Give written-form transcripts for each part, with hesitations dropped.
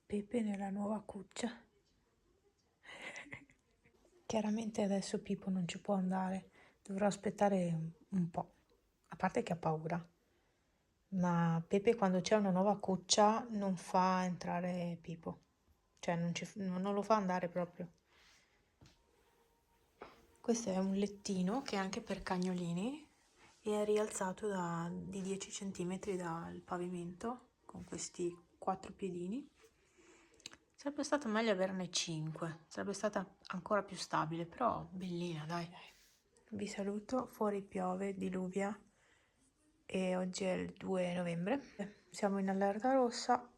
Pepe nella nuova cuccia. Chiaramente adesso Pippo non ci può andare, dovrò aspettare un po', a parte che ha paura. Ma Pepe quando c'è una nuova cuccia non fa entrare Pippo, cioè non lo fa andare proprio. Questo è un lettino che è anche per cagnolini e è rialzato di 10 cm dal pavimento con questi 4 piedini. Sarebbe stato meglio averne 5, sarebbe stata ancora più stabile, però bellina, dai. Vi saluto, fuori piove, diluvia e oggi è il 2 novembre. Siamo in allerta rossa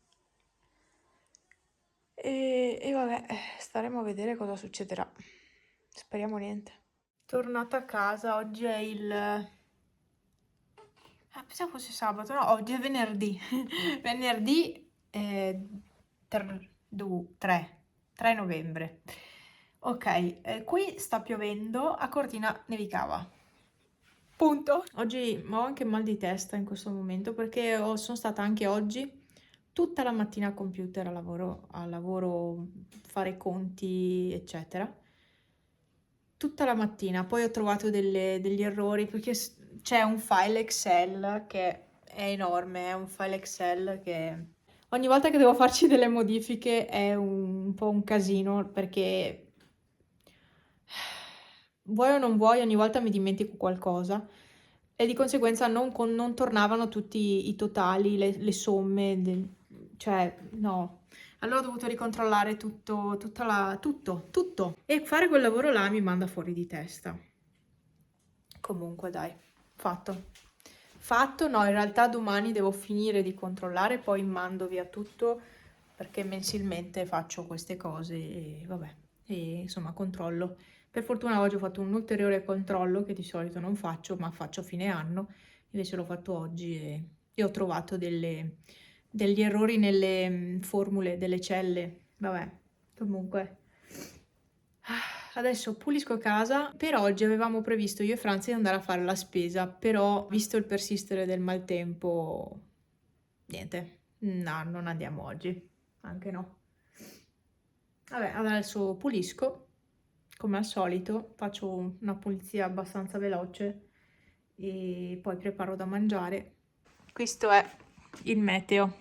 e vabbè, staremo a vedere cosa succederà. Speriamo niente. Tornata a casa, oggi è pensavo fosse sabato, no, oggi è venerdì. Venerdì 3 novembre. Ok, qui sta piovendo, a Cortina nevicava. Punto. Oggi ho anche mal di testa in questo momento perché sono stata anche oggi tutta la mattina al computer a lavoro, fare conti, eccetera. Tutta la mattina, poi ho trovato degli errori perché c'è un file Excel che è enorme, è un file Excel che ogni volta che devo farci delle modifiche è un po' un casino perché vuoi o non vuoi ogni volta mi dimentico qualcosa e di conseguenza non tornavano tutti i totali, le somme, cioè no. Allora ho dovuto ricontrollare tutto. E fare quel lavoro là mi manda fuori di testa. Comunque dai, fatto. Fatto, no, in realtà domani devo finire di controllare, poi mando via tutto perché mensilmente faccio queste cose e vabbè, e insomma controllo. Per fortuna oggi ho fatto un ulteriore controllo che di solito non faccio, ma faccio a fine anno, invece l'ho fatto oggi e ho trovato degli errori nelle formule delle celle. Vabbè, comunque. Adesso pulisco casa. Per oggi avevamo previsto io e Franza di andare a fare la spesa, però visto il persistere del maltempo, niente, no, non andiamo oggi, anche no. Vabbè, adesso pulisco, come al solito, faccio una pulizia abbastanza veloce e poi preparo da mangiare. Questo è il meteo,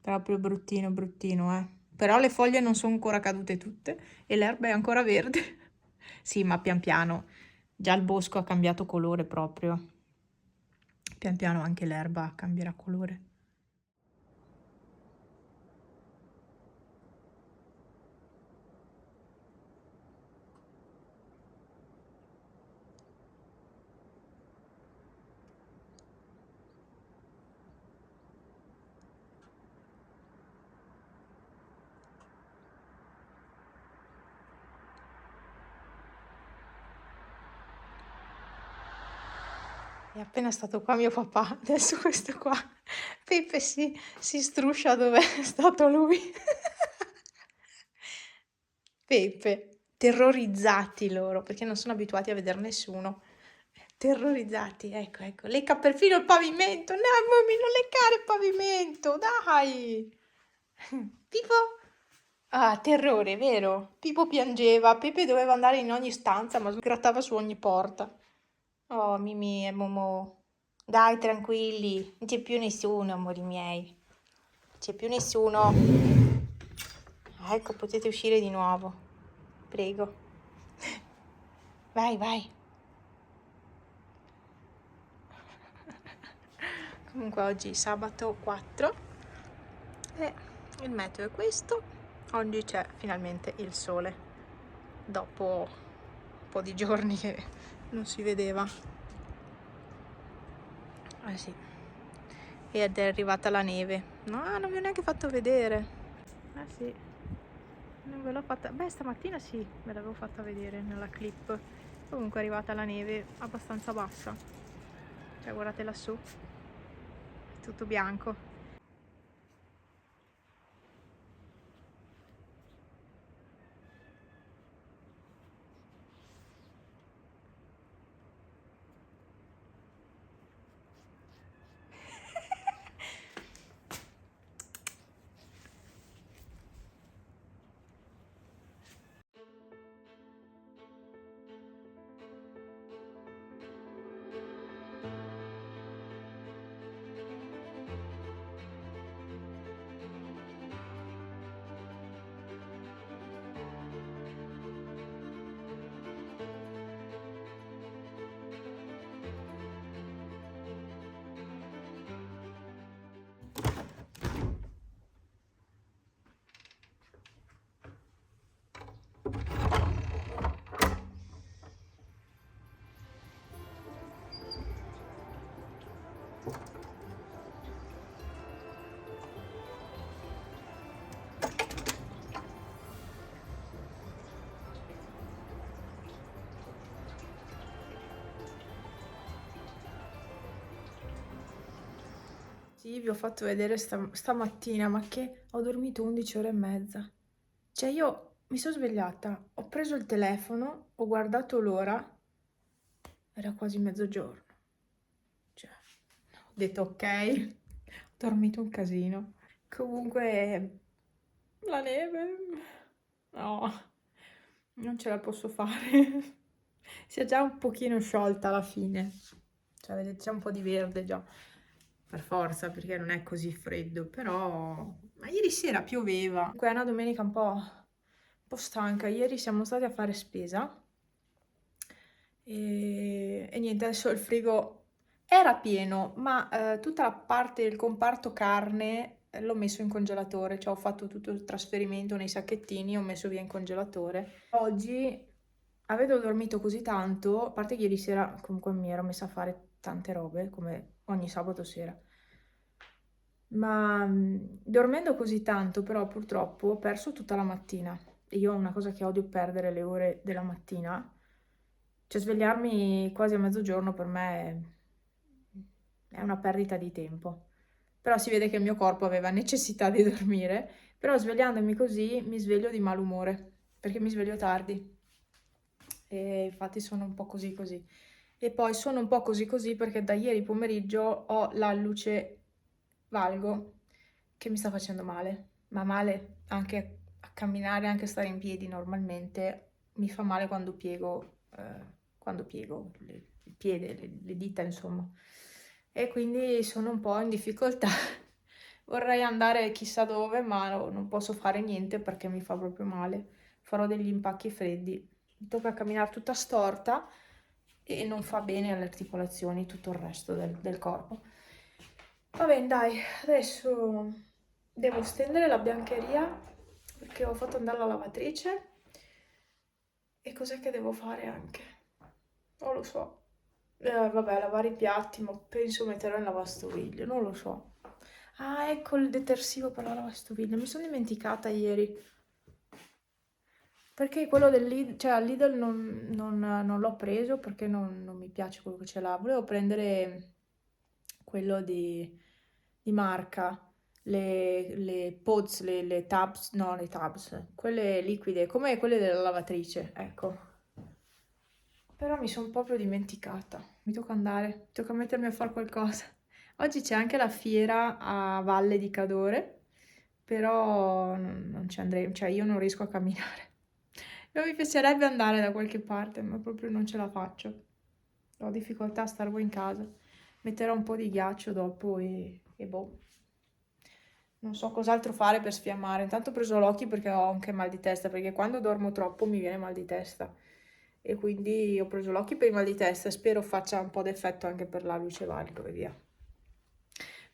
proprio bruttino, bruttino, eh. Però le foglie non sono ancora cadute tutte e l'erba è ancora verde. Sì, ma pian piano. Già il bosco ha cambiato colore proprio. Pian piano anche l'erba cambierà colore. È appena stato qua mio papà, adesso questo qua. Peppe si struscia dove è stato lui. Peppe, terrorizzati loro, perché non sono abituati a vedere nessuno. Terrorizzati, ecco, ecco. Lecca perfino il pavimento. No, mamma, non leccare il pavimento, dai. Pippo? Ah, terrore, vero? Pippo piangeva, Peppe doveva andare in ogni stanza, ma grattava su ogni porta. Oh, Mimì e Momo. Dai, tranquilli, non c'è più nessuno, amori miei. Non c'è più nessuno. Ecco, potete uscire di nuovo. Prego. Vai, vai. Comunque oggi è sabato 4 e il meteo è questo. Oggi c'è finalmente il sole, dopo un po' di giorni che non si vedeva. Eh sì. Ed è arrivata la neve. No, non vi ho neanche fatto vedere. Eh sì. Non ve l'ho fatta. Beh, stamattina sì, ve l'avevo fatta vedere nella clip. Comunque è arrivata la neve abbastanza bassa. Cioè, guardate lassù. È tutto bianco. Sì, vi ho fatto vedere stamattina, ma che ho dormito 11 ore e mezza. Cioè io mi sono svegliata, ho preso il telefono, ho guardato l'ora, era quasi mezzogiorno. Cioè, ho detto ok, ho dormito un casino. Comunque, la neve, no, non ce la posso fare. Si è già un pochino sciolta alla fine. Cioè, vedete, c'è un po' di verde già. Per forza, perché non è così freddo, però... Ma ieri sera pioveva. Comunque è una domenica un po' stanca. Ieri siamo stati a fare spesa e niente, adesso il frigo era pieno, ma tutta la parte del comparto carne l'ho messo in congelatore, cioè ho fatto tutto il trasferimento nei sacchettini, ho messo via in congelatore. Oggi, avendo dormito così tanto, a parte che ieri sera comunque mi ero messa a fare tante robe, come ogni sabato sera, ma dormendo così tanto però purtroppo ho perso tutta la mattina. E io ho una cosa che odio, perdere le ore della mattina. Cioè svegliarmi quasi a mezzogiorno per me è una perdita di tempo. Però si vede che il mio corpo aveva necessità di dormire, però svegliandomi così mi sveglio di malumore, perché mi sveglio tardi. E infatti sono un po' così così. E poi sono un po' così così perché da ieri pomeriggio ho l'alluce valgo che mi sta facendo male, ma male anche a camminare, anche a stare in piedi normalmente. Mi fa male quando piego il piede, le dita, insomma. E quindi sono un po' in difficoltà. Vorrei andare chissà dove, ma non posso fare niente perché mi fa proprio male. Farò degli impacchi freddi. Mi tocca camminare tutta storta e non fa bene alle articolazioni, tutto il resto del corpo. Va bene, dai, adesso devo stendere la biancheria perché ho fatto andare la lavatrice. E cos'è che devo fare anche? Non lo so. Vabbè, lavare i piatti, ma penso metterò in lavastoviglie, non lo so. Ah, ecco il detersivo per la lavastoviglie, mi sono dimenticata ieri. Perché quello del Lidl, cioè al Lidl non l'ho preso perché non mi piace quello che c'è là. Volevo prendere quello di marca, le pods, le tabs, no, le tabs, quelle liquide, come quelle della lavatrice, ecco. Però mi sono proprio dimenticata. Mi tocca andare, mi tocca mettermi a fare qualcosa. Oggi c'è anche la fiera a Valle di Cadore, però non ci andrei, cioè io non riesco a camminare. Non mi piacerebbe andare da qualche parte, ma proprio non ce la faccio. Ho difficoltà a stare in casa. Metterò un po' di ghiaccio dopo e boh. Non so cos'altro fare per sfiammare. Intanto ho preso l'occhio perché ho anche mal di testa, perché quando dormo troppo mi viene mal di testa. E quindi ho preso l'occhio per il mal di testa e spero faccia un po' d'effetto anche per la luce valido e via.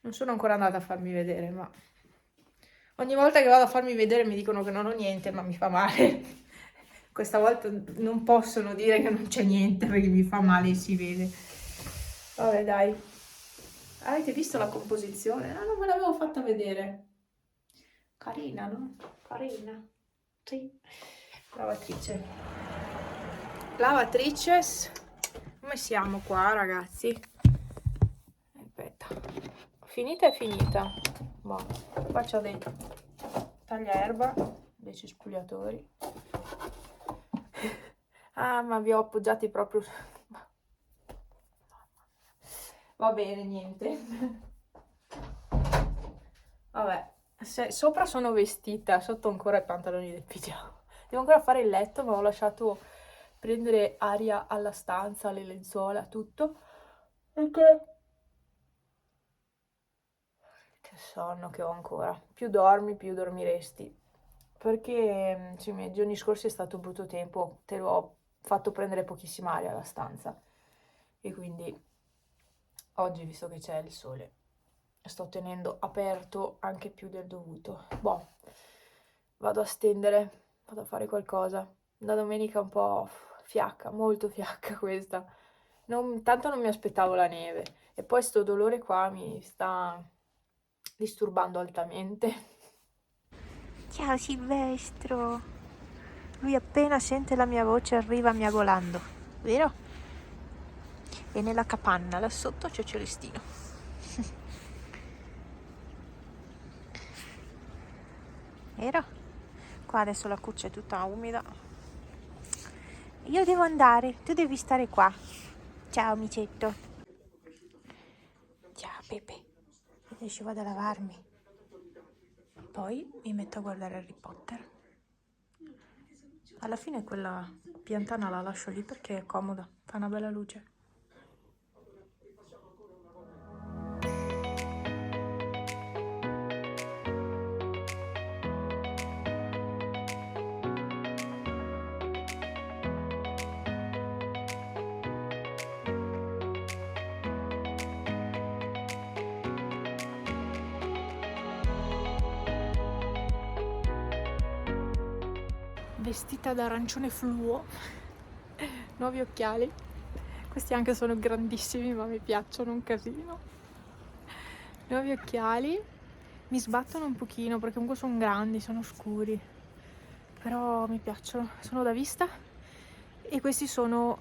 Non sono ancora andata a farmi vedere, ma ogni volta che vado a farmi vedere mi dicono che non ho niente, ma mi fa male. Questa volta non possono dire che non c'è niente perché mi fa male e si vede. Vabbè, dai. Avete visto la composizione? Ah, non ve l'avevo fatta vedere. Carina, no? Carina. Sì. Lavatrice. Lavatrices. Come siamo qua, ragazzi? Aspetta. Finita è finita. Boh, qua c'ho dei tagliaerba, dei cespugliatori. Ah, ma vi ho appoggiati proprio... Va bene, niente. Vabbè, sopra sono vestita, sotto ancora i pantaloni del pigiama. Devo ancora fare il letto, ma ho lasciato prendere aria alla stanza, alle lenzuola, tutto. Perché? Che sonno che ho ancora. Più dormi, più dormiresti. Perché sì, i giorni scorsi è stato brutto tempo, te l'ho fatto prendere pochissima aria alla stanza. E quindi oggi, visto che c'è il sole, sto tenendo aperto anche più del dovuto. Boh, vado a stendere, vado a fare qualcosa. una domenica un po' fiacca, molto fiacca questa. Tanto non mi aspettavo la neve. E poi sto dolore qua mi sta disturbando altamente. Ciao Silvestro! Lui appena sente la mia voce arriva miagolando, vero? E nella capanna là sotto c'è Celestino. Vero? Qua adesso la cuccia è tutta umida. Io devo andare, tu devi stare qua. Ciao amicetto. Ciao Pepe. Adesso vado a lavarmi. Poi mi metto a guardare Harry Potter. Alla fine quella piantana la lascio lì perché è comoda, fa una bella luce. Vestita d'arancione fluo, nuovi occhiali. Questi anche sono grandissimi ma mi piacciono un casino. Nuovi occhiali, mi sbattono un pochino perché comunque sono grandi, sono scuri, però mi piacciono, sono da vista. E questi sono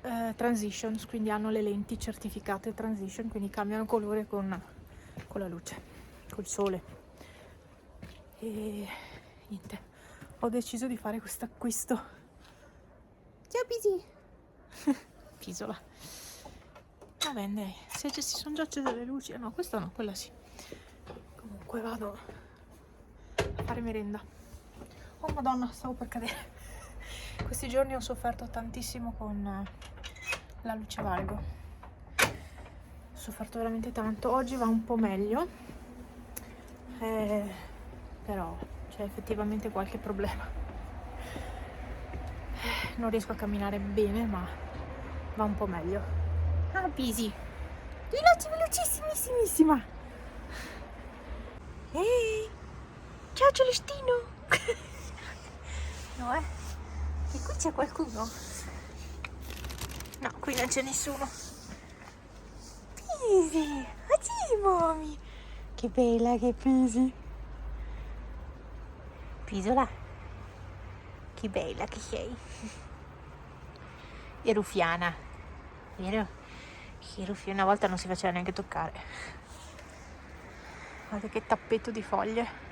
transitions, quindi hanno le lenti certificate transition, quindi cambiano colore con la luce, col sole. E niente, ho deciso di fare questo acquisto. Ciao Pisi! Pisola. Va bene, dai. Se ci sono già accese le luci, no, questa no, quella sì. Comunque vado a fare merenda. Oh madonna, stavo per cadere. Questi giorni ho sofferto tantissimo con la luce valgo. Ho sofferto veramente tanto. Oggi va un po' meglio, però c'è effettivamente qualche problema. Non riesco a camminare bene, ma va un po' meglio. Ah, Pisi! Velocissimissima! Ehi! Ciao Celestino! No, e qui c'è qualcuno? No, qui non c'è nessuno. Pisi! Oggi, mommy! Che bella che Pisi! Pisola! Che bella che sei! E ruffiana, vero? Che ruffiana, una volta non si faceva neanche toccare. Guarda che tappeto di foglie.